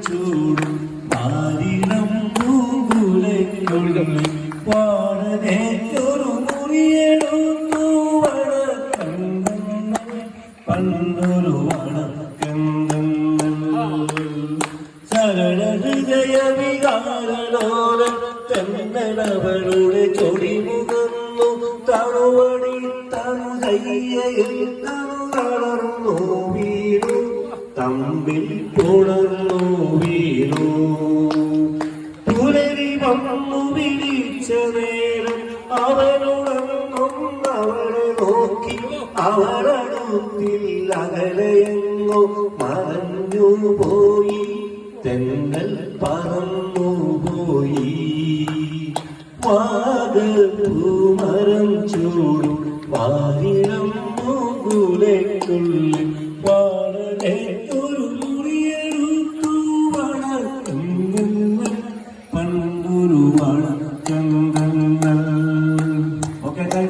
ചൂടും മാരിളം പൂങ്കുലയ്ക്കുള്ളിൽ വാഴനേറ്റൊരു മുറിയെടുത്തു വടക്കന്തങ്ങൾ പണ്ടൊരു വടക്കന്തങ്ങൾ ശരണ ഹൃദയ വികാരലോല തെന്നലവളുടെ ചൊടിമുകന്നു തണുവടി തണുകയ്യയിൽ തണുകളർന്നു വീണു തമ്മിൽ പുണർന്നു വീണു പുലരി വന്നു വിളിച്ച നേരം അവനുടങ്ങും അവളെ നോക്കി അവളടുത്തിൽ അകലെയെങ്ങോ മറഞ്ഞു പോയി തെന്നൽ പറന്നുപോയി വാഗപ്പൂമരം ചൂടും വാരിളം പൂങ്കുലയ്ക്കുള്ളിൽ വാഴനെ ഒരു മുറിയെടുത്തു വടക്കന്തങ്ങൾ പണ്ടൊരു വടക്കന്തങ്ങൾ. Okay, thank you.